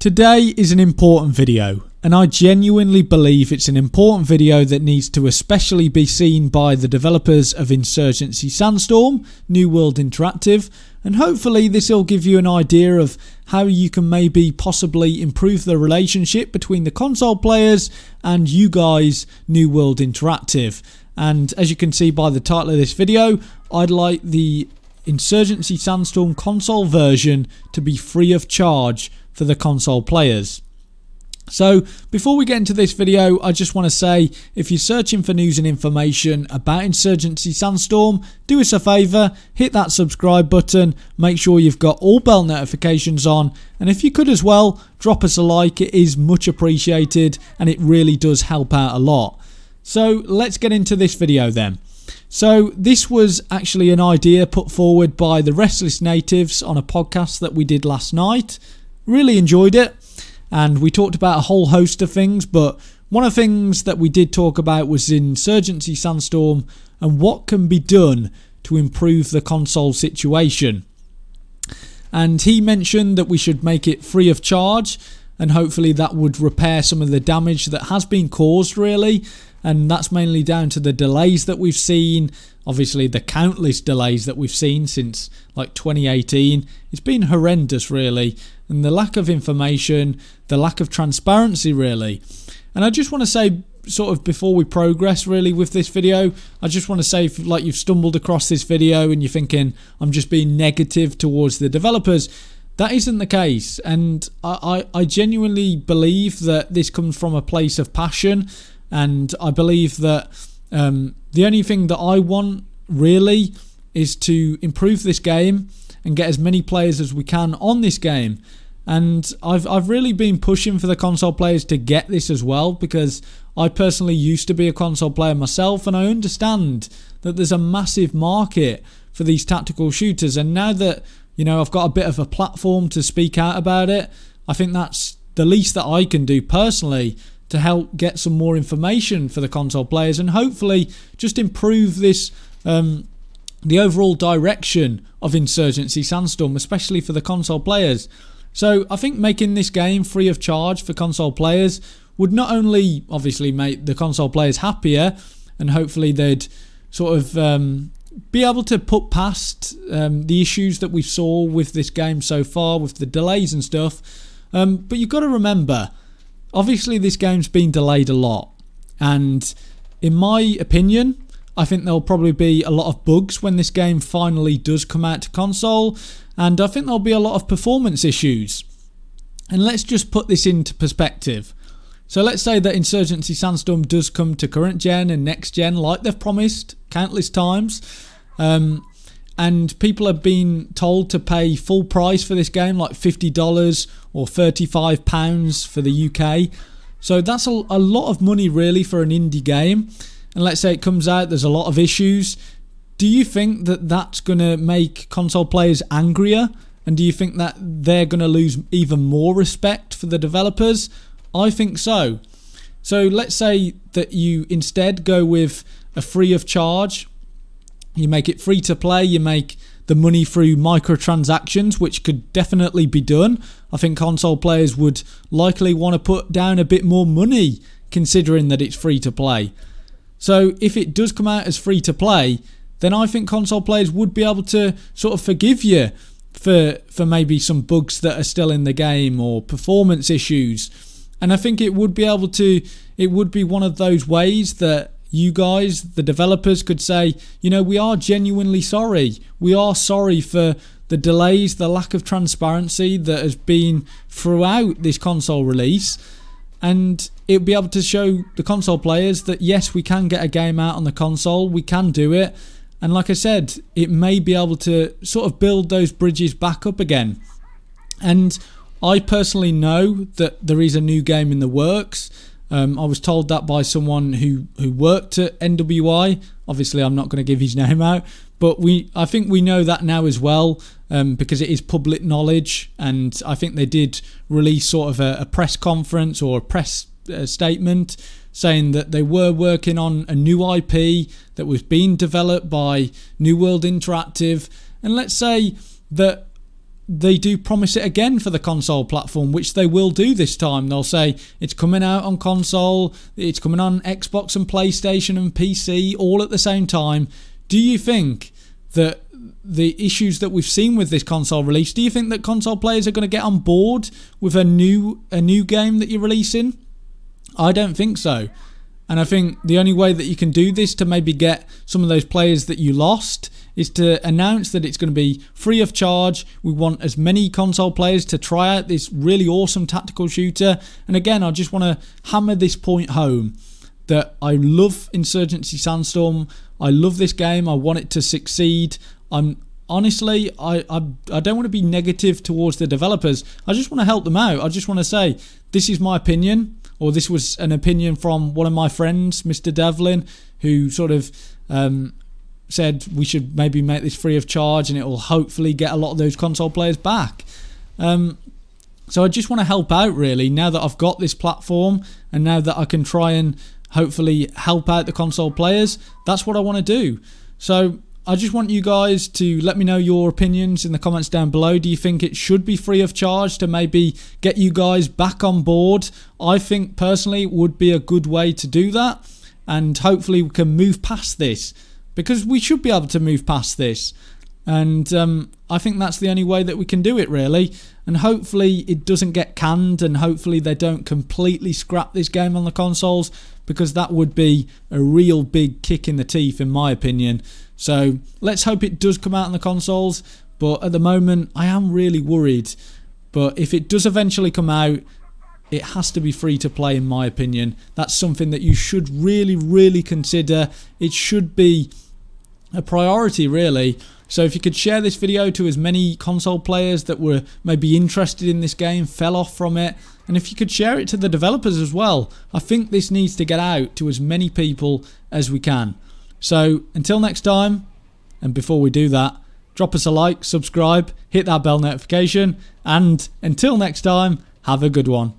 Today is an important video, and I genuinely believe it's an important video that needs to especially be seen by the developers of Insurgency Sandstorm, New World Interactive, and hopefully this will give you an idea of how you can maybe possibly improve the relationship between the console players and you guys, New World Interactive. And as you can see by the title of this video, I'd like the Insurgency Sandstorm console version to be free of charge for the console players. So before we get into this video, I just want to say, if you're searching for news and information about Insurgency Sandstorm, do us a favour, hit that subscribe button, make sure you've got all bell notifications on, and if you could as well, drop us a like. It is much appreciated and it really does help out a lot. So let's get into this video then. So this was actually an idea put forward by the Restless Natives on a podcast that we did last night. Really enjoyed it, and we talked about a whole host of things, but one of the things that we did talk about was Insurgency Sandstorm and what can be done to improve the console situation. And he mentioned that we should make it free of charge, and hopefully that would repair some of the damage that has been caused, really. And that's mainly down to the delays that we've seen. Obviously the countless delays that we've seen since like 2018. It's been horrendous, really. And the lack of information, the lack of transparency, really. And I just want to say, sort of before we progress really with this video, I just want to say, if like you've stumbled across this video and you're thinking I'm just being negative towards the developers, that isn't the case. And I genuinely believe that this comes from a place of passion. And I believe that the only thing that I want really is to improve this game and get as many players as we can on this game. And I've really been pushing for the console players to get this as well, because I personally used to be a console player myself, and I understand that there's a massive market for these tactical shooters. And now that, you know, I've got a bit of a platform to speak out about it, I think that's the least that I can do personally to help get some more information for the console players and hopefully just improve this the overall direction of Insurgency Sandstorm, especially for the console players. So I think making this game free of charge for console players would not only obviously make the console players happier, and hopefully they'd sort of be able to put past the issues that we saw with this game so far, with the delays and stuff. But you've got to remember, obviously this game's been delayed a lot, and in my opinion, I think there'll probably be a lot of bugs when this game finally does come out to console, and I think there'll be a lot of performance issues. And let's just put this into perspective. So let's say that Insurgency Sandstorm does come to current gen and next gen like they've promised countless times, and people have been told to pay full price for this game, like $50 or £35 for the UK. So that's a lot of money really for an indie game. And let's say it comes out, there's a lot of issues. Do you think that that's going to make console players angrier? And do you think that they're going to lose even more respect for the developers? I think so. So let's say that you instead go with a free of charge. You make it free to play. You make the money through microtransactions, which could definitely be done. I think console players would likely want to put down a bit more money considering that it's free to play. So if it does come out as free to play, then I think console players would be able to sort of forgive you for maybe some bugs that are still in the game or performance issues. And I think it would be one of those ways that you guys, the developers, could say, you know, we are genuinely sorry. We are sorry for the delays, the lack of transparency that has been throughout this console release. And it'll be able to show the console players that yes, we can get a game out on the console, we can do it. And like I said, it may be able to sort of build those bridges back up again. And I personally know that there is a new game in the works. I was told that by someone who worked at NWI. Obviously, I'm not going to give his name out, but I think we know that now as well, because it is public knowledge. And I think they did release sort of a press conference or a press statement saying that they were working on a new IP that was being developed by New World Interactive. And let's say that they do promise it again for the console platform, which they will do this time. They'll say it's coming out on console, it's coming on Xbox and PlayStation and PC all at the same time. Do you think that the issues that we've seen with this console release, do you think that console players are going to get on board with a new game that you're releasing? I don't think so. And I think the only way that you can do this to maybe get some of those players that you lost is to announce that it's going to be free of charge. We want as many console players to try out this really awesome tactical shooter. And again, I just want to hammer this point home that I love Insurgency Sandstorm. I love this game. I want it to succeed. Honestly, I don't want to be negative towards the developers. I just want to help them out. I just want to say, this is my opinion, or this was an opinion from one of my friends, Mr. Devlin, who sort of said we should maybe make this free of charge and it will hopefully get a lot of those console players back. So I just want to help out, really, now that I've got this platform and now that I can try and hopefully help out the console players. That's what I want to do. So I just want you guys to let me know your opinions in the comments down below. Do you think it should be free of charge to maybe get you guys back on board? I think personally it would be a good way to do that, and hopefully we can move past this, because we should be able to move past this. And I think that's the only way that we can do it, really. And hopefully it doesn't get canned, and hopefully they don't completely scrap this game on the consoles, because that would be a real big kick in the teeth, in my opinion. So let's hope it does come out on the consoles. But at the moment, I am really worried. But if it does eventually come out, it has to be free to play, in my opinion. That's something that you should really, really consider. It should be a priority, really. So if you could share this video to as many console players that were maybe interested in this game, fell off from it, and if you could share it to the developers as well. I think this needs to get out to as many people as we can. So until next time, and before we do that, drop us a like, subscribe, hit that bell notification, and until next time, have a good one.